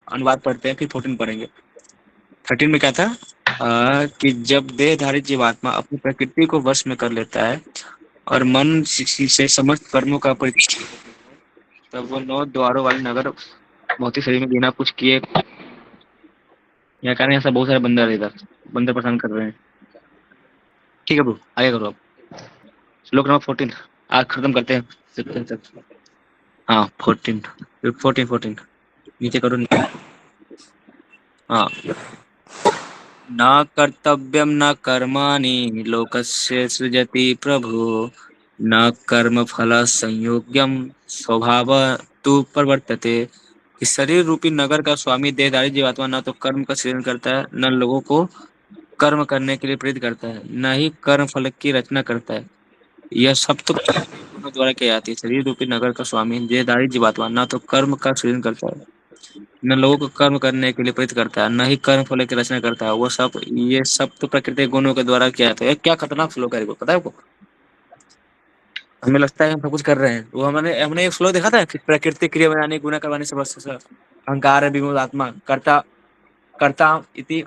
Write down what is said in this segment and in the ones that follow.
अनुवाद पढ़ते हैं फिर 14 पढ़ेंगे। 13 में क्या था? कि जब देहधारी जीवात्मा अपनी प्रकृति को वश में कर लेता है और मन से समस्त कर्मों का परित्याग, तब वो 9 द्वारों वाले नगर भौतिक शरीर में बिना कुछ किए, यहाँ कारण ऐसा बहुत सारे बंदर है इधर, बंदर परेशान कर रहे हैं। ठीक है ब्रो, आगे करो आप। श्लोक नंबर 14 आज खत्म करते हैं 15 तक। हाँ 14, 14 नीचे करो। हाँ, न कर्तव्यम न कर्माणि लोकस्य सृजति प्रभु, न कर्म फल संयोग्यम स्वभाव तु प्रवर्तते। कि शरीर रूपी नगर का स्वामी देहधारी जीवात्मा न तो कर्म का सृजन करता है, न लोगों को कर्म करने के लिए प्रेरित करता है, न ही कर्म फल की रचना करता है। यह सब तो गुणों द्वारा किया जाती है। शरीर रूपी नगर का स्वामी देहधारी जीवात्मा न तो कर्म का सृजन करता है, न लोगों को कर्म करने के लिए प्रेरित करता है, न ही कर्म फल की रचना करता है। वो सब, ये सब तो प्राकृतिक गुणों के द्वारा किया जाता है। क्या खतरनाक श्लोक है, पता है आपको? हमें लगता है हम सब कुछ कर रहे हैं। वो हमने हमने एक श्लोक देखा था कि प्रकृति क्रिया बनाने गुना करवाने से बस अहंकार है विमूढ़ आत्मा कर्ता कर्ता इति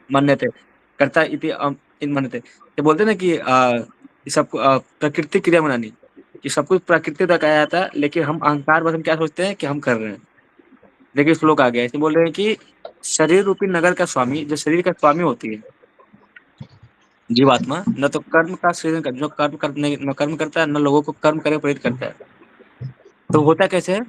मन्यते, कर्ता इति इन मन्यते। ये बोलते हैं ना कि ये सब प्रकृति क्रिया बनानी, कि सब कुछ प्रकृति तक आया जाता है, लेकिन हम अहंकार बस हम क्या सोचते हैं कि हम कर रहे हैं। देखिए श्लोक आ गया, इसमें बोल रहे हैं कि शरीर रूपी नगर का स्वामी, जो शरीर का स्वामी होती है जीवात्मा, न तो कर्म का सृजन कर, जो कर्म करने न कर्म करता है, न लोगों को कर्म करे प्रेरित करता है। तो होता कैसे है?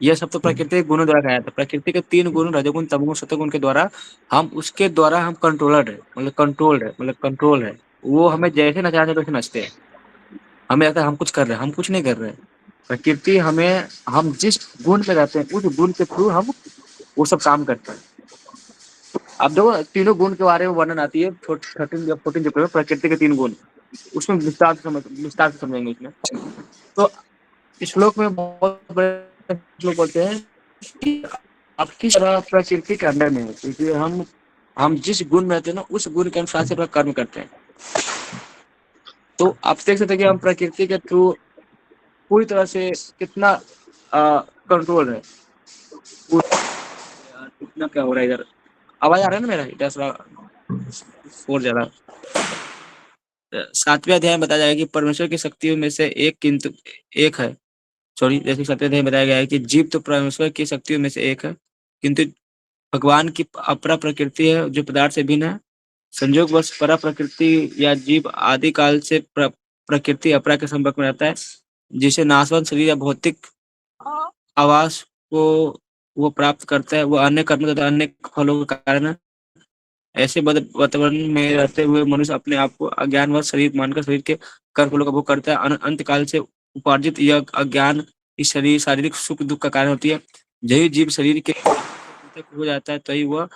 यह सब तो प्रकृति के गुणों द्वारा कहा था। प्रकृति के 3 गुण रजोगुण तमोगुण सत्वगुण के द्वारा हम उसके द्वारा हम कंट्रोलर है, मतलब कंट्रोल्ड है, मतलब कंट्रोल है। वो हमें जैसे नचाते हैं वैसे नचते हैं। हमें लगता है हम कुछ कर रहे हैं, हम कुछ नहीं कर रहे हैं। प्रकृति हमें, हम जिस गुण में रहते हैं उस गुण के थ्रू हम वो सब काम करते हैं। अब देखो तीनों गुण के बारे में वर्णन आती है 13 या 14 चैप्टर में, प्रकृति के 3 गुण। उसमें विस्तार से समझेंगे इसमें। तो इस श्लोक में बहुत बड़े श्लोक बोलते हैं कि आप किस तरह प्रकृति के अंडर में है, क्योंकि हम जिस गुण में रहते हैं ना उस गुण के अनुसार से अपना कर्म करते हैं। तो आप देख सकते हैं कि हम प्रकृति के थ्रू पूरी तरह से कितना कंट्रोल है। कितना क्या हो रहा है इधर, आवाज आ रहा है ना मेरा? इधर शोर ज्यादा। 7वें अध्याय में बताया जाएगा कि परमेश्वर की शक्तियों में से एक किंतु एक है। सॉरी, जैसे 7वें अध्याय में बताया गया है कि जीव तो परमेश्वर की शक्तियों में से एक है, किंतु भगवान की अपरा प्रकृति है जो पदार्थ से भिन्न है। संयोगवश परा प्रकृति या जीव आदि काल से प्रकृति अपरा के संपर्क में रहता है, जिसे नाशवान शरीर या भौतिक आवास को वो प्राप्त करता है। वो अन्य कर्म तथा अन्य फलों के कारण ऐसे वातावरण में रहते हुए मनुष्य अपने आप को अज्ञान व शरीर मानकर शरीर के कर्म फलों का भोग करता है। अंत काल से उपार्जित यह अज्ञान इस शरीर शारीरिक सुख दुख का कारण होती है। यही जीव शरीर के हो जाता है, तभी वह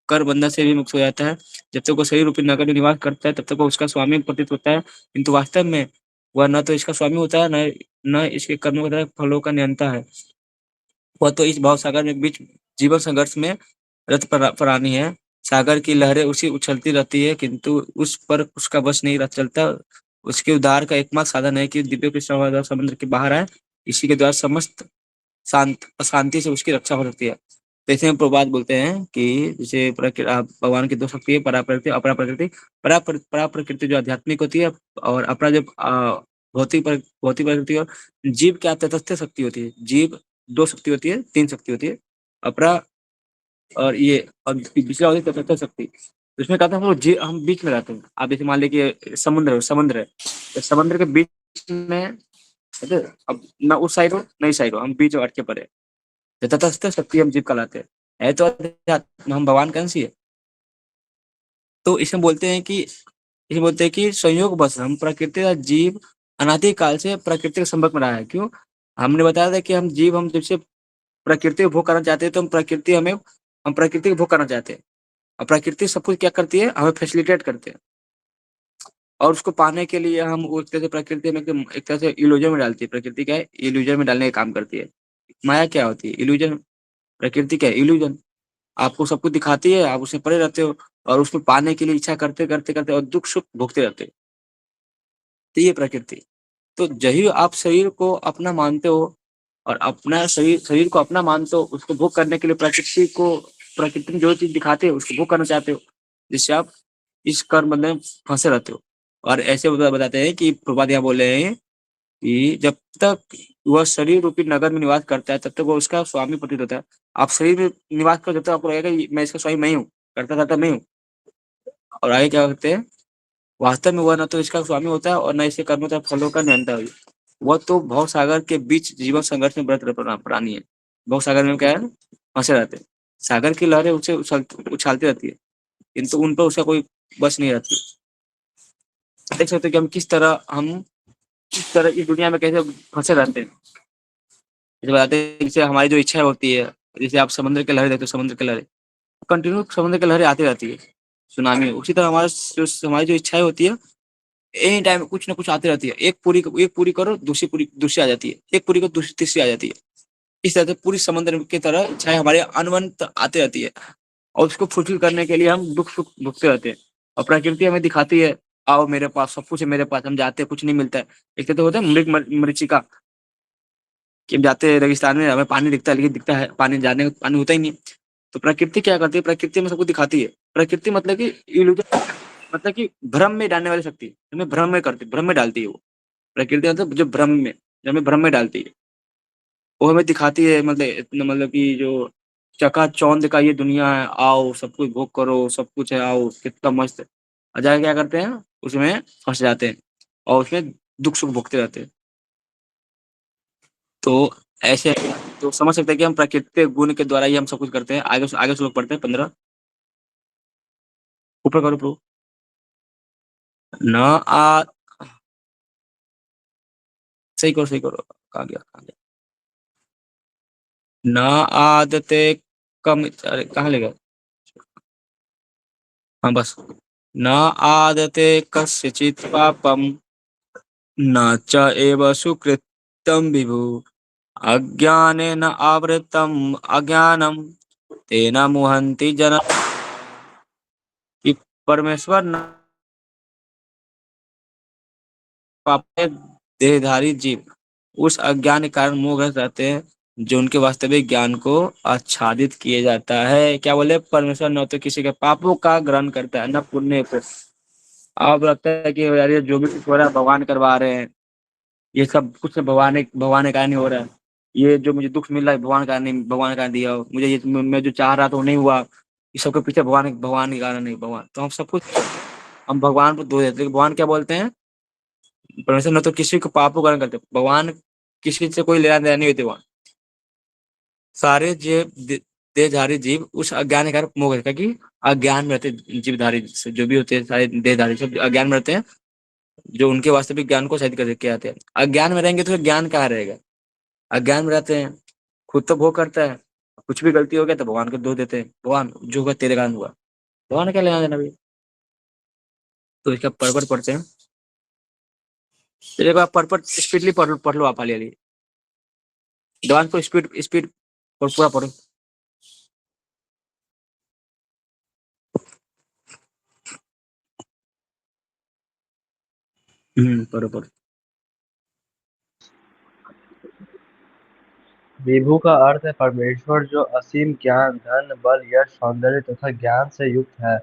कर बंधन से भी मुक्त हो जाता है। जब तक वो शरीर रूपी नगर में निवास करता है तब तक वो उसका स्वामी प्रतीत होता है, किंतु वास्तव में वह न तो इसका स्वामी होता है, न इसके कर्मों के फलों का नियंता है। वह तो इस भाव सागर में बीच जीवन संघर्ष में रत प्राणी है। सागर की लहरें उसी उछलती रहती है, किंतु उस पर उसका वश नहीं रह चलता। उसके उद्धार का एकमात्र साधन है कि दिव्य कृष्ण समुद्र के बाहर आए। इसी के द्वारा समस्त अशांति से उसकी रक्षा हो सकती है। तो इसमें प्रभुपाद बोलते हैं कि जैसे भगवान की 2 शक्ति है, परा प्रकृति अपरा प्रकृति। परा प्रकृति जो आध्यात्मिक होती है, और अपरा जो भौतिक प्रकृति। और जीव क्या तटस्थ शक्ति होती है। जीव 2 शक्ति होती है, 3 शक्ति होती है, अपरा और ये, और दूसरा होती है तटस्थ शक्ति। तो इसमें कहते हैं हम बीच में रहते हैं। आप जैसे मान लीजिए समुद्र है, तो समुद्र के बीच में, अब ना उस साइड हो ना इस साइड हो, हम बीच में अटके पड़े। तो तटस्थ शक्ति हम जीव कहलाते हैं। है तो अध्यात्म, हम भगवान का अंश ही है। तो इसमें बोलते हैं कि संयोग बस हम प्रकृति का जीव अनादि काल से प्रकृति के संपर्क में रहा है। क्यों? हमने बताया था कि हम जब से प्रकृति को भोग करना चाहते हैं, तो हम प्रकृति को भोग करना चाहते हैं। और प्रकृति सब कुछ क्या करती है? हमें फैसिलिटेट करते हैं। और उसको पाने के लिए हम वो एक तरह से प्रकृति में एकदम एक तरह से इल्यूजन में डालती है। प्रकृति क्या है? इल्यूजन में डालने का काम करती है। माया क्या होती है? इल्यूजन। प्रकृति क्या है? इल्यूजन। आपको सब कुछ दिखाती है, आप उससे परे रहते हो और उसको पाने के लिए इच्छा करते करते करते और दुख सुख भोगते रहते हो। तो ये प्रकृति। तो जही आप शरीर को अपना मानते हो और अपना शरीर शरीर को अपना मानते हो, उसको भोग करने के लिए प्रकृति में जो चीज दिखाते हो उसको भोग करना चाहते हो, जिससे आप इस कर्म में फंसे रहते हो। और ऐसे बताते हैं कि प्रभुपाद यहाँ बोले हैं कि जब तक वह शरीर रूपी नगर में निवास करता है तब तक वो उसका स्वामी प्रतीत होता है। आप शरीर में निवास करो जब तक आपको लगेगा मैं इसका स्वामी मैं ही हूँ, करता करता मैं हूँ। और आगे क्या करते हैं? वास्तव में वह न तो इसका स्वामी होता है और न इसके कर्मों तथा फलों का नियंता है। वह तो भव सागर के बीच जीवन संघर्ष में व्रत प्राणी है। भव सागर में क्या है? फंसे रहते हैं। सागर की लहरें उसे उछालती रहती है, किंतु उन पर उसका कोई बस नहीं रहती। देख सकते हो कि हम किस तरह इस दुनिया में कैसे फंसे रहते हैं। जैसे बताते हैं, जैसे हमारी जो इच्छा होती है, जैसे आप समुद्र की लहरें देखते हो, समुद्र की लहरें कंटिन्यू समुद्र की लहरें आती रहती है, सुनामी। उसी तरह हमारी जो इच्छाएं होती है, एनी टाइम कुछ ना कुछ आती रहती है। एक पूरी करो, दूसरी आ जाती है, एक पूरी करो, दूसरी तीसरी आ जाती है। इस तरह से पूरी समंदर की तरह इच्छाएं हमारे अनवंत आती रहती है और उसको फुलफिल करने के लिए हम दुख सुख भुगते रहते हैं। और प्रकृति हमें दिखाती है, आओ मेरे पास, सब कुछ है मेरे पास। हम जाते हैं, कुछ नहीं मिलता है। एक तो होता है मरीचिका, कि हम जाते हैं रेगिस्तान में, हमें पानी दिखता है लेकिन दिखता है पानी, जाने का पानी होता ही नहीं। तो प्रकृति क्या करती है? प्रकृति में सब कुछ दिखाती है। प्रकृति मतलब कि इल्यूजन, मतलब कि भ्रम में डालने वाली शक्ति, हमें भ्रम में डालती है वो। प्रकृति मतलब जो भ्रम में, जो हमें भ्रम में डालती है, वो हमें दिखाती है। मतलब इतना, मतलब कि जो चकाचौंध का ये दुनिया है, आओ सब कुछ भोग करो, सब कुछ है, आओ कितना मस्त है। और जाके क्या करते हैं? उसमें फंस जाते हैं और उसमें दुख सुख भोगते रहते हैं। तो ऐसे तो समझ सकते हैं कि हम प्राकृतिक गुण के द्वारा ही हम सब कुछ करते हैं। आगे से लोग पढ़ते हैं 15। ऊपर करो प्रो। न आ सही करो। कहाँ गया, कहाँ गया? न आदते कम, अरे कहाँ ले गए? हाँ बस। न आदते कस्यचित् पापम, न च एव सुकृतं विभु, अज्ञानेन आवृतम् अज्ञानम तेन मुहन्ति जन। कि परमेश्वर न पापे देहधारी जीव उस अज्ञान के कारण मोहग्रस्त रहते हैं, जो उनके वास्तविक ज्ञान को आच्छादित किए जाता है। क्या बोले? परमेश्वर न तो किसी के पापों का ग्रहण करता है, न पुण्य को। अब लगता है कि यार ये जो भी कुछ हो रहा है भगवान करवा रहे हैं, ये सब कुछ भगवान के कारण ही हो रहा है। ये जो मुझे दुख मिल रहा है भगवान का नहीं, भगवान का कारण दिया हो मुझे, ये मैं जो चाह रहा था वो नहीं हुआ, ये सबके पीछे भगवान के कारण नहीं, भगवान। तो हम सब कुछ हम भगवान को दो देते हैं। भगवान क्या बोलते हैं? परमेश्वर न तो किसी को पापों का ग्रहण करते, भगवान किसी से कोई लेना देना नहीं होते। भगवान सारे देहधारी जीव उस अज्ञान के कारण मोह करते, कि अज्ञान में रहते जीवधारी से जो भी होते हैं, सारे देहधारी सब अज्ञान में रहते हैं, जो उनके वास्तविक ज्ञान को शायद कर के आते हैं। अज्ञान में रहेंगे तो फिर ज्ञान कहाँ रहेगा? अज्ञान में रहते हैं, खुद तो भोग करता है, कुछ भी गलती हो गया तो भगवान को दोष देते हैं, भगवान जो हुआ तेरे कारण हुआ। भगवान ने क्या लेना देना भी? तो इसका पर्पट पढ़ते हैं। तो एक बार पर्पट स्पीडली पढ़ लो आप, हाली जवान को स्पीड स्पीड और पूरा पढ़ो। पढ़ो पढ़ो। विभु का अर्थ है परमेश्वर, जो असीम ज्ञान, धन, बल, यश, सौंदर्य तथा ज्ञान से युक्त है।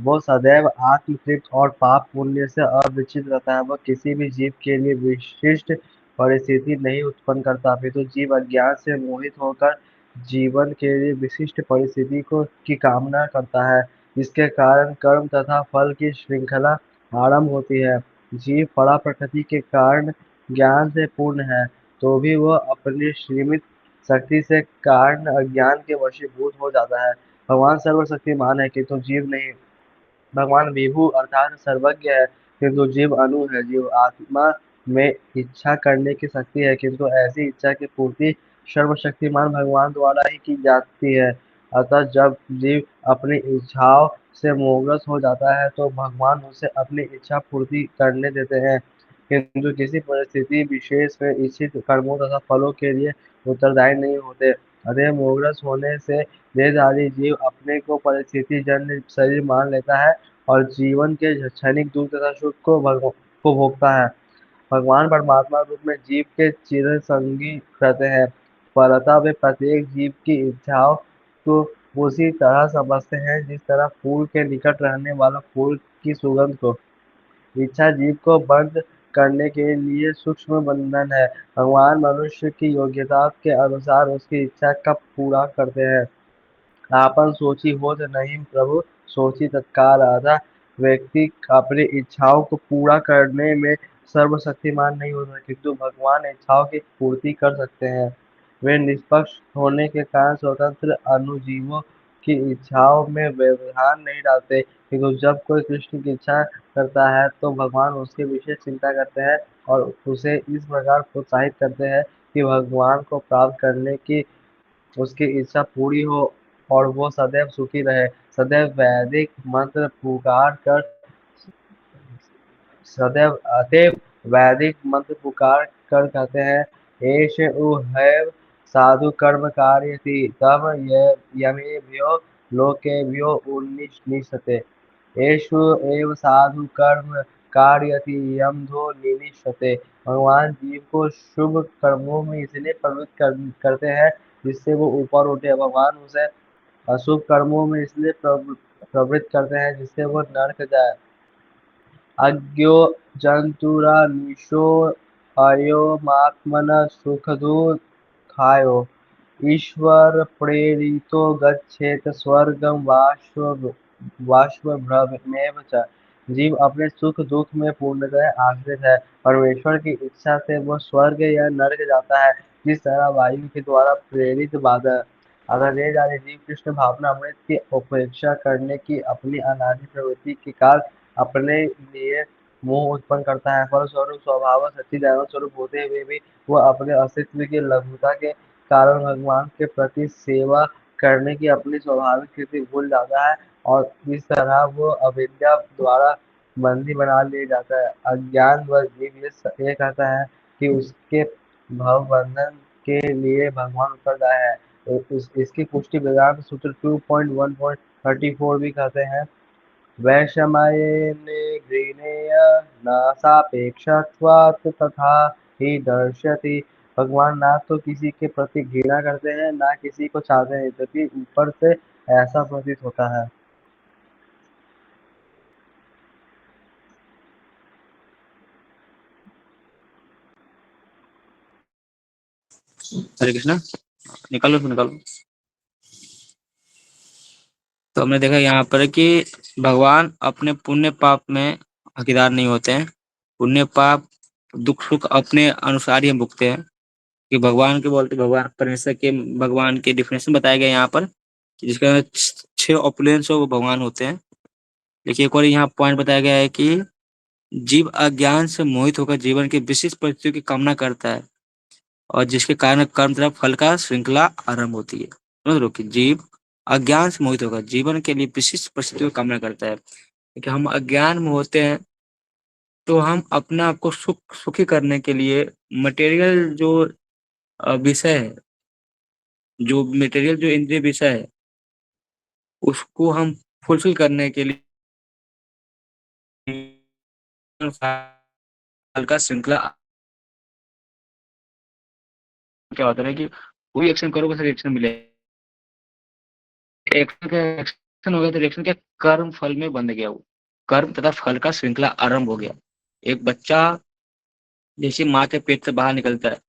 वो सदैव आत्मतृप्त और पाप पुण्य से अविचलित रहता है। वह किसी भी जीव के लिए विशिष्ट परिस्थिति नहीं उत्पन्न करता, अपितु जीव अज्ञान से मोहित होकर जीवन के लिए विशिष्ट परिस्थिति को की कामना करता है, जिसके कारण कर्म तथा फल की श्रृंखला आरंभ होती है। जीव परा प्रकृति के कारण ज्ञान से पूर्ण है, तो भी वह अपनी सीमित शक्ति से कारण अज्ञान के वशीभूत हो जाता है। भगवान सर्वशक्तिमान है किंतु जीव नहीं। भगवान विभु अर्थात सर्वज्ञ है किंतु जीव अनु है। जीव आत्मा में इच्छा करने की शक्ति है, किंतु ऐसी इच्छा की पूर्ति सर्वशक्तिमान भगवान द्वारा ही की जाती है। अतः जब जीव अपनी इच्छाओं से मोहग्रस्त हो जाता है तो भगवान उसे अपनी इच्छा पूर्ति करने देते हैं, किंतु किसी परिस्थिति विशेष में इच्छित कर्मों तथा फलों के लिए उत्तरदायी नहीं होते। अतः मोहग्रस्त होने से देहधारी जीव अपने को परिस्थिति जन्य शरीर मान लेता है और जीवन के क्षणिक दुख तथा सुख को भोगता है। भगवान परमात्मा रूप में जीव के चिरसंगी रहते हैं, फलतः वे प्रत्येक जीव की इच्छाओं को उसी तरह समझते हैं जिस तरह फूल के निकट रहने वाला फूल की सुगंध को। इच्छा जीव को बंद करने के लिए सूक्ष्म बंधन है। भगवान मनुष्य की योग्यता के अनुसार उसकी इच्छा का पूरा करते हैं। आपन सोची होत नहीं प्रभु, सोची तत्काल आधा। व्यक्ति अपनी इच्छाओं को पूरा करने में सर्वशक्तिमान नहीं होता, किंतु भगवान इच्छाओं की पूर्ति कर सकते हैं। वे निष्पक्ष होने के कारण स्वतंत्र अनुजीवों की इच्छाओं में व्यवधान नहीं डालते, किंतु जब कोई कृष्ण की इच्छा करता है तो भगवान उसकी विशेष चिंता करते हैं और उसे इस प्रकार प्रोत्साहित करते हैं कि भगवान को प्राप्त करने की उसकी इच्छा पूरी हो और वो सदैव सुखी रहे। सदैव वैदिक मंत्र पुकार कर सदैव अतएव वैदिक मंत्र पुकार कर कहते हैं, एष उ हैव साधु कर्म कारयति तम यमेभ्यो लोकेभ्यो उन्निष्यते। एषु एव साधु कर्म कारयति यमधो निनिष्यते। भगवान जीव को शुभ कर्मों में इसलिए प्रवृत्त करते हैं जिससे वो ऊपर उठे। भगवान उसे अशुभ कर्मों में इसलिए प्रवृत्त करते हैं जिससे वो नरक जाए। अज्ञो जंतुरानिशो अयोमात्मनः सुखदुःखायो ईश्वर प्रेरितो गच्छेत स्वर्गं वाष्वभ्रमेव च। जीव अपने सुख दुख में पूर्णतः आश्रित है। परमेश्वर की इच्छा से वो स्वर्ग या नरक जाता है, जिस तरह वायु के द्वारा प्रेरित बादल। अगर ले जाने जीव कृष्ण भावना अमृत की उपेक्षा करने की अपनी अनादि प्रवृत्ति के कारण अपने लिए मोह उत्पन्न करता है, फलस्वरूप स्वभाव सच्चिदानंद स्वरूप होते हुए भी वह अपने अस्तित्व की लघुता के कारण भगवान के प्रति सेवा करने की अपनी स्वाभाविक स्थिति भूल जाता है और इस तरह वो अविद्या द्वारा बंदी बना लिया जाता है। अज्ञान व जीव ये कहता है कि उसके भव बंधन के लिए भगवान उत्तरदायी है। इसकी पुष्टि वेदांत सूत्र 2.1.34 भी कहते हैं, वैषम्येन घृणेय न सापेक्षत्वात् तथा हि दर्शति। भगवान ना तो किसी के प्रति घृणा करते हैं ना किसी को चाहते हैं, जबकि ऊपर से ऐसा प्रतीत होता है। हरे कृष्णा। निकालो तो निकालो। तो हमने देखा यहाँ पर कि भगवान अपने पुण्य पाप में हकदार नहीं होते हैं। पुण्य पाप दुख सुख अपने अनुसार ही हम भुगते हैं। कि भगवान के बोलते भगवान परमेश्वर के भगवान के डिफिनेशन बताया गया यहाँ पर कि जिसका 6 ऑपुलेंस हो वो भगवान होते हैं। देखिए एक और यहाँ पॉइंट बताया गया है कि जीव अज्ञान से मोहित होकर जीवन की विशिष्ट परिस्थितियों की कामना करता है और जिसके कारण कर्म तथा फल का श्रृंखला आरंभ होती है। समझ लो कि जीव अज्ञान से मोहित होकर जीवन के लिए विशिष्ट परिस्थितियों की कामना करता है। कि हम अज्ञान में होते हैं तो हम अपने आप को सुखी करने के लिए मटेरियल जो विषय है, जो मटेरियल जो इंद्रिय विषय है उसको हम फुलफिल करने के लिए फल का श्रृंखला क्या होता है कि कोई एक्शन करोगे तो रिएक्शन मिलेगा। एक्शन का एक्शन हो गया तो रिएक्शन क्या कर्म फल में बंध गया। वो कर्म तथा फल का श्रृंखला आरंभ हो गया। एक बच्चा जैसे माँ के पेट से बाहर निकलता है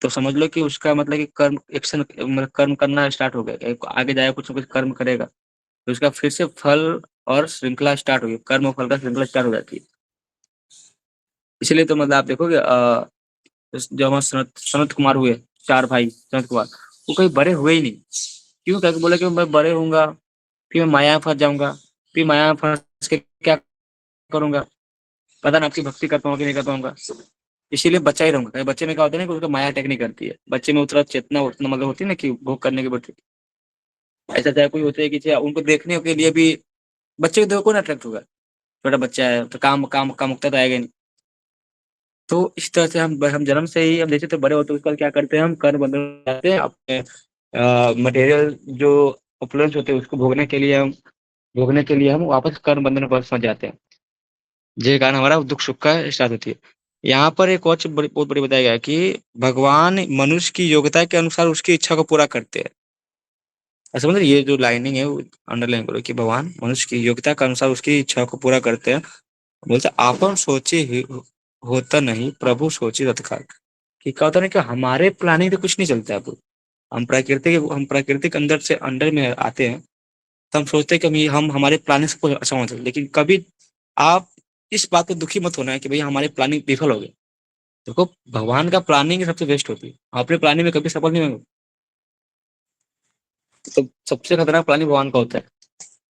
तो समझ लो कि उसका मतलब कि कर्म एक्शन मतलब कर्म करना स्टार्ट हो गया। आगे जाएगा कुछ ना कुछ कर्म करेगा तो उसका फिर से फल और श्रृंखला स्टार्ट होगी। कर्म और फल का श्रृंखला स्टार्ट हो जाती है। इसलिए तो मतलब आप देखोगे जब हम सनत कुमार हुए 4 भाई सनत कुमार वो कहीं बड़े हुए ही नहीं। क्यों? क्या बोले कि मैं बड़े होऊंगा फिर मैं माया में फंस जाऊंगा, फिर माया में फंस के क्या करूंगा, पता ना आपकी भक्ति कर पाऊंगा कि नहीं कर पाऊंगा। इसीलिए बच्चा ही रहूंगा। बच्चे में क्या होता है ना कि उसका माया अटैक नहीं करती है। बच्चे में उतना चेतना उतना मतलब होती है ना कि भोग करने की बढ़ती ऐसा चाहे कोई होते है कि चाहे उनको देखने के लिए भी बच्चे को देखो कौन अट्रैक्ट होगा? छोटा बच्चा है तो काम कामुकता तो आएगा नहीं। तो इस तरह से हम जन्म से ही हम जैसे तो बड़े होते हैं उसके बाद क्या करते हैं हम कर्म बंधन में जाते हैं अपने मटेरियल जो उपलब्ध होते हैं उसको भोगने के लिए हम वापस कर्म बंधन में फंस जाते हैं। जिसके कारण हमारा दुख सुख का स्टार्ट होती है। यहाँ पर एक और चीज़ बहुत बड़ी बताया गया है कि भगवान मनुष्य की योग्यता के अनुसार उसकी इच्छा को पूरा करते हैं। ऐसा मतलब ये जो लाइनिंग है वो अंडरलाइन करो कि भगवान मनुष्य की योग्यता के अनुसार उसकी इच्छा को पूरा करते हैं। बोलते आपन सोचे ही होता नहीं प्रभु सोचे तत्काल। कि क्या होता है ना कि हमारे प्लानिंग से कुछ नहीं चलता है अब। हम प्राकृतिक अंदर से अंडर में आते हैं तो हम सोचते हैं कि हम हमारे प्लानिंग से कुछ अच्छा होना चाहिए, लेकिन कभी आप इस बात पे दुखी मत होना है कि भैया हमारे प्लानिंग विफल हो गए। देखो भगवान का प्लानिंग ही सबसे बेस्ट होती है, अपने प्लानिंग में कभी सफल नहीं होंगे। तो सबसे खतरनाक प्लानिंग भगवान का होता है।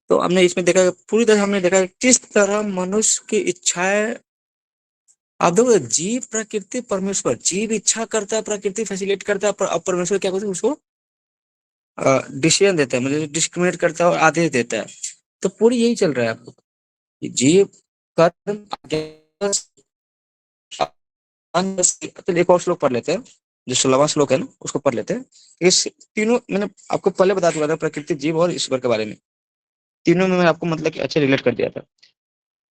तो हमने इसमें देखा, पूरी तरह हमने देखा कि किस तरह मनुष्य की इच्छाएं, आप देखो जीव प्रकृति परमेश्वर, जीव इच्छा करता है प्रकृति फैसिलिटेट करता है, अब परमेश्वर क्या करता है उसको डिसीजन देता है, मतलब डिस्क्रिमिनेट करता है और आदेश देता है। तो पूरी यही चल रहा है आपको कि जीव कर्म आज्ञा, तो एक और श्लोक पढ़ लेते हैं, जो 16वां श्लोक है ना उसको पढ़ लेते हैं। इस तीनों मैंने आपको पहले बता दिया था, प्रकृति जीव और ईश्वर के बारे में। तीनों में मैंने आपको मतलब कि अच्छे रिलेट कर दिया था।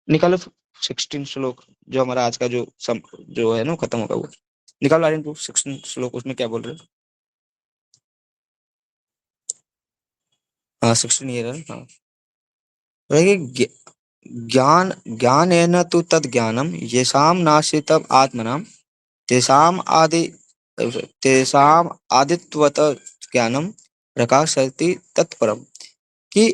निकालो 16 श्लोक, जो हमारा आज का जो है ना खत्म होगा वो। निकालो आर्यन को 16 श्लोक, उसमें क्या बोल रहे हैं? हाँ 16 ये रहा, हाँ। देखिए ज्ञान ज्ञानेन तु तद ज्ञानम येषाम नास्तितम आत्मनाम तेषाम आदि तेषाम आदित्वत ज्ञानम प्रकाशयति तत्परम। कि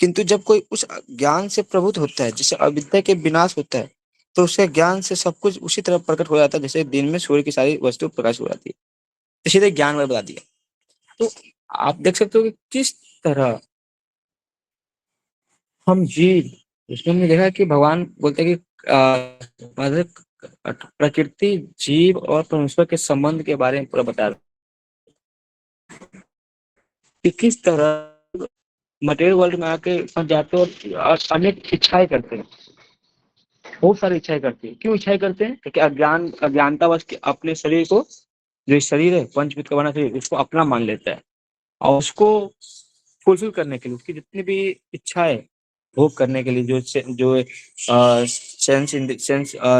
किंतु जब कोई उस ज्ञान से प्रभुत होता है जिससे अविद्या के विनाश होता है, तो उसके ज्ञान से सब कुछ उसी तरह प्रकट हो जाता है जैसे दिन में सूर्य की सारी वस्तु प्रकाश हो जाती है। तो सीधे ज्ञान वाले बता दिया। तो आप देख सकते हो कि किस तरह हम जीव, उसमें हमने देखा कि भगवान बोलते हैं कि मतलब प्रकृति जीव और परमेश्वर के संबंध के बारे में पूरा बता रहा है कि किस तरह मटेरियल वर्ल्ड में आके फंस जाते हैं और अनेक इच्छाएं करते हैं, बहुत सारी इच्छाएं करते हैं। क्यों इच्छाएं करते हैं? क्योंकि अज्ञानतावश के अपने शरीर को, जो शरीर है पंचभूत का बना शरीर, उसको अपना मान लेता है और उसको फुलफिल करने के लिए उसकी जितनी भी इच्छा है, भोग करने के लिए जो सेंस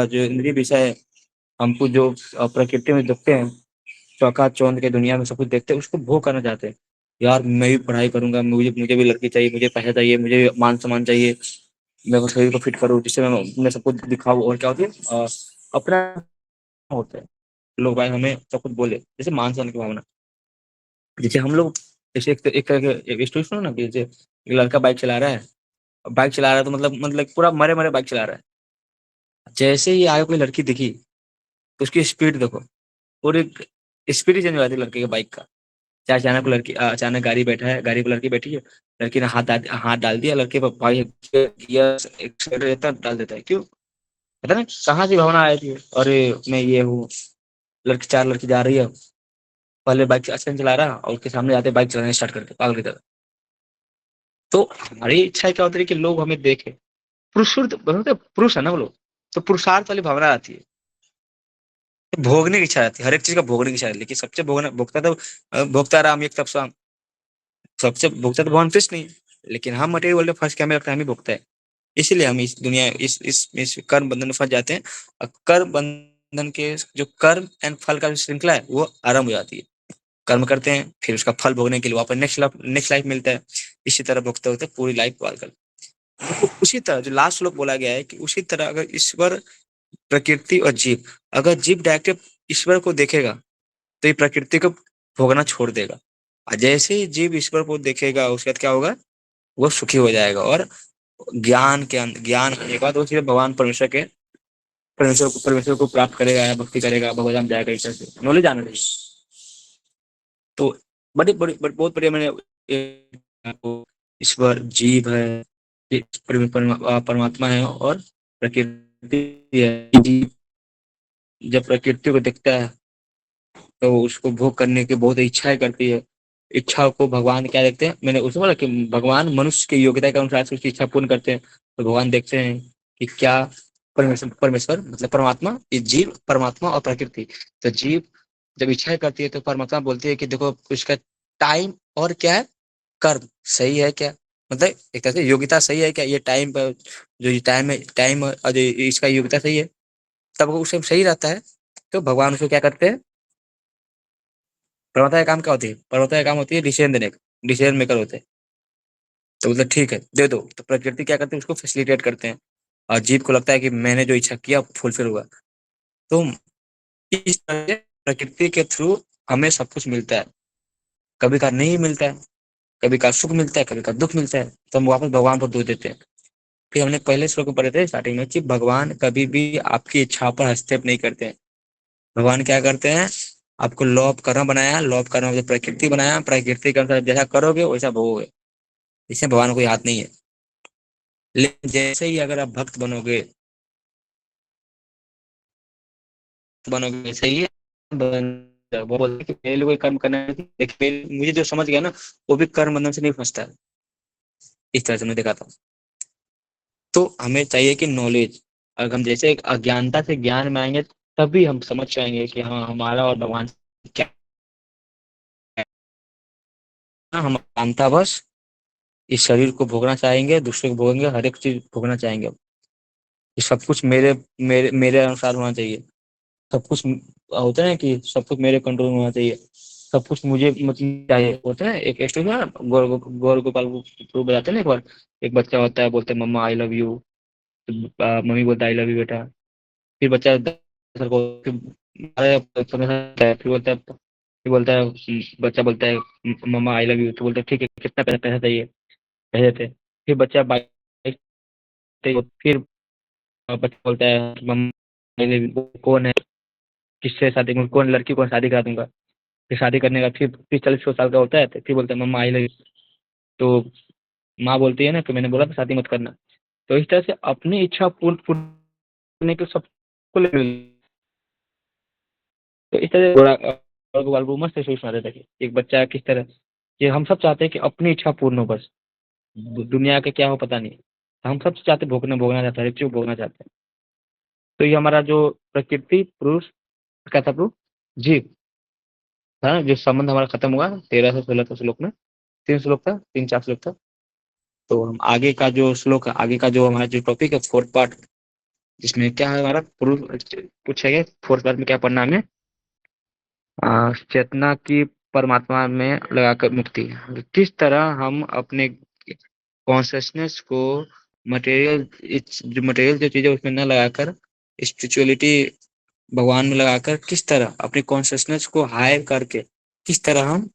जो इंद्रिय विषय है, हमको जो प्रकृति में दिखते हैं, चौका चौंध के दुनिया में सब कुछ देखते हैं, उसको भोग करना चाहते हैं। यार मैं भी पढ़ाई करूंगा, मुझे मुझे भी लड़की चाहिए, मुझे पैसा चाहिए, मुझे भी मान सम्मान चाहिए, मैं अपने शरीर को फिट करूँ जिससे मैं सबको दिखाऊं। और क्या होती है अपना होता है, लोग भाई हमें सब कुछ बोले, जैसे मान सम्मान की भावना। जैसे हम लोग, जैसे एक तरह के एक स्टोरी सुनो ना कि जैसे एक लड़का बाइक चला रहा है तो मतलब पूरा मरे मरे बाइक चला रहा है। जैसे ही आगे कोई लड़की दिखी तो उसकी स्पीड देखो, पूरी स्पीड ही चेंज हो जाती है लड़के के बाइक का। चाहे अचानक गाड़ी बैठा है, गाड़ी पर लड़की बैठी है, लड़की ने हाथ डाल दिया, लड़के पर भाई गियर एक्सीलरेटर डाल देता है। क्यों? पता नहीं कहाँ से भावना आई थी, अरे मैं ये हूँ। चार लड़की जा रही है, पहले बाइक अच्छा नहीं चला रहा और उसके सामने जाते बाइक चलाने स्टार्ट करते पागल की तरह। तो हमारी इच्छा क्या होती है कि लोग हमें देखें। पुरुष है ना वो लोग, तो पुरुषार्थ वाली भावना आती है, भोगने की इच्छा रहती है, हर एक चीज का भोगने की इच्छा रहती है। लेकिन सबसे भोगना भोगता तो भोगता राम एक तप स्वाम, सबसे भोगता तो भगवान कृष्ण नहीं है। लेकिन हम मटेरियल वर्ल्ड में फंस के हमें लगता है हम ही भोगता है। इसीलिए हम इस दुनिया इस कर्म बंधन में फंस जाते हैं। और कर्म बंधन के जो कर्म एंड फल का जो श्रृंखला है वो आरंभ हो जाती है। कर्म करते हैं, फिर उसका फल भोगने के लिए वापस नेक्स्ट लाइफ मिलता है। इसी तरह भोगते होते पूरी लाइफ पार कर। तो उसी तरह जो लास्ट श्लोक बोला गया है कि उसी तरह अगर ईश्वर, प्रकृति और जीव, अगर जीव डायरेक्ट ईश्वर को देखेगा तो ये प्रकृति को भोगना छोड़ देगा। और जैसे ही जीव ईश्वर को देखेगा उसके बाद क्या होगा, वो सुखी हो जाएगा और ज्ञान आने के बाद वो सीधे भगवान परमेश्वर को प्राप्त करेगा या भक्ति करेगा, भगवान जाएगा, इस तरह से नॉलेज आना चाहिए। तो बहुत बढ़िया मैंने आपको ईश्वर जीव है, परमात्मा है और प्रकृति है। जीव जब प्रकृति को देखता है तो उसको भोग करने की बहुत इच्छाएं करती है। इच्छा को भगवान क्या देखते हैं, मैंने उसमें बोला कि भगवान मनुष्य की योग्यता के अनुसार से उसकी इच्छा पूर्ण करते हैं। तो भगवान देखते हैं कि क्या परमेश्वर परमेश्वर मतलब परमात्मा, ये जीव, परमात्मा और प्रकृति। तो जीव जब इच्छा करती है तो परमात्मा बोलती है कि देखो उसका टाइम और क्या है, कर्म सही है क्या, मतलब एक तरह से योग्यता सही है क्या, ये टाइम पर जो ये टाइम है, टाइम और जो इसका योग्यता सही है, तब वो उस टाइम सही रहता है। तो भगवान उसको क्या करते हैं, परमात्मा का काम क्या होती है, परमात्मा का काम होती है डिसीजन देने का, डिसीजन मेकर होते हैं। तो मतलब ठीक है दे दो, तो प्रकृति क्या करते हैं, उसको फैसिलिटेट करते हैं। और जीव को लगता है कि मैंने जो इच्छा किया फुलफिल हुआ। तो इस तरह से प्रकृति के थ्रू हमें सब कुछ मिलता है, कभी का नहीं मिलता है, कभी का सुख मिलता है, कभी का दुख मिलता है, तो हम वापस भगवान पर दोष देते हैं। फिर हमने पहले श्लोक में पढ़े थे स्टार्टिंग में कि भगवान कभी भी आपकी इच्छा पर हस्तक्षेप नहीं करते हैं। भगवान क्या करते हैं, आपको लॉ ऑफ कर्म बनाया, लॉ ऑफ कर्म प्रकृति बनाया, प्रकृति के अनुसार जैसा करोगे वैसा भोगोगे, इसमें भगवान को कोई हाथ नहीं है। लेकिन जैसे ही अगर आप भक्त बनोगे, बनोगे वैसे ही वो बोलते हैं कि मेरे लिए कोई कर्म करना है, देखिए मुझे जो समझ गया ना, वो भी कर्म बंधन से नहीं फंसता है। इस तरह से मैं देखा था। तो हमें चाहिए कि नॉलेज, अगर हम जैसे एक अज्ञानता से ज्ञान में आएंगे तभी हम समझ पाएंगे कि हाँ हमारा और भगवान क्या है। हम अज्ञानता बस इस शरीर को भोगना चाहेंगे, दूसरे को भोगेंगे, हर एक चीज भोगना चाहेंगे। ये सब कुछ मेरे मेरे मेरे अनुसार होना चाहिए। सब कुछ होता है ना कि सब कुछ मेरे कंट्रोल में होना चाहिए, सब कुछ मुझे मतलब चाहिए होता है। एक स्टोरी है ना, गौर गोपाल को बताते हैं ना, एक बार एक बच्चा होता है, बोलते हैं मम्मा आई लव यू, मम्मी बोलता है आई लव यू बेटा। फिर बच्चा सर को फिर बच्चा बोलता है मम्मा आई लव यू, तो बोलते हैं ठीक है कितना पैसा पैसा चाहिए, पैसे देते हैं। फिर बच्चा बाइक, फिर बच्चा बोलता है मम्मा I love you, कौन है, किससे शादी करूं, कौन लड़की कौन शादी करा दूंगा। फिर शादी करने का फिर 40 साल का होता है तो फिर बोलता है मम्मा आई लव यू। तो माँ बोलती है ना कि मैंने बोला था शादी मत करना। तो इस तरह से अपनी इच्छा पूर्ण पूर्ण करने के सबको तो इस तरह गोपाल को मस्त सोच सुनाते थे कि एक बच्चा किस तरह, कि हम सब चाहते हैं कि अपनी इच्छा पूर्ण हो बस, दुनिया के क्या हो पता नहीं। हम सब चाहते हैं, भोगना भोगना चाहते हैं, हर एक चीज भोगना चाहते हैं। तो ये हमारा जो प्रकृति पुरुष क्या था प्रभु, जीव था ना, जो संबंध हमारा खत्म हुआ 13 से 16 श्लोक में, 3 श्लोक था, 3 4 श्लोक था। तो हम आगे का जो श्लोक है, आगे का जो हमारा जो टॉपिक है फोर्थ पार्ट, जिसमें क्या है हमारा पुरुष पूछेगा, फोर्थ पार्ट में क्या पढ़ना है हमें, चेतना की परमात्मा में लगाकर मुक्ति, किस तरह हम अपने कॉन्शियसनेस को मटेरियल, जो मटेरियल जो चीजें उसमें न लगाकर स्पिरिचुअलिटी भगवान में लगाकर किस तरह अपनी कॉन्शियसनेस को हायर करके किस तरह हम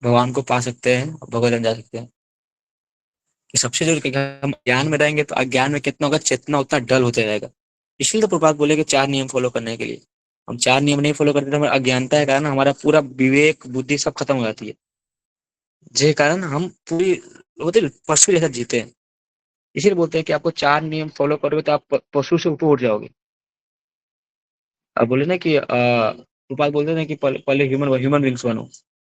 भगवान को पा सकते हैं और भगवान जा सकते हैं। कि सबसे जरूरी क्या है, हम ज्ञान में रहेंगे तो अज्ञान में कितना होगा, चेतना उतना डल होते रहेगा। इसलिए तो प्रभात बोले कि 4 नियम फॉलो करने के लिए, हम 4 नियम नहीं फॉलो करते तो हमारा अज्ञानता के कारण हमारा पूरा विवेक बुद्धि सब खत्म हो जाती है। जिस कारण हम पूरी होते पशु जैसा जीते हैं। इसीलिए बोलते हैं कि आपको 4 नियम फॉलो करोगे तो आप पशु से ऊपर उठ जाओगे। अब बोले ना कि गोपाल बोलते हैं कि पहले ह्यूमन ह्यूमन बींग्स बनो,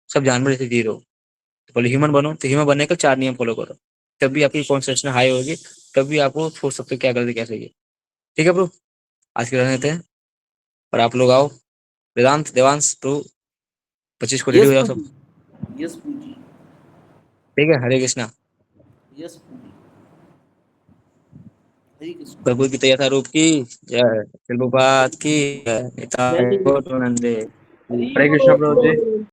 सब जानवर जैसे जी रहो। तो पहले ह्यूमन बनो, तो ह्यूमन बनने का 4 नियम फॉलो करो, तभी आपकी कॉन्सेंट्रेशन हाई होगी, तभी आपको सोच सकते हो क्या गलती क्या सही है। ठीक है ब्रो, आज के रहने देते हैं। और आप लोग आओ, वेदांत देवांश प्रो 25 को रेडी यस हो जाओ सब। प्रभु, यस प्रभु जी, ठीक है, हरे कृष्णा। यस प्रभु, हरे कृष्ण। प्रभु की तैयार रूप की जय, प्रभुपाद की जय, जय निताय गौर नंदे। हरि हरे कृष्ण प्रभु जी। बोल।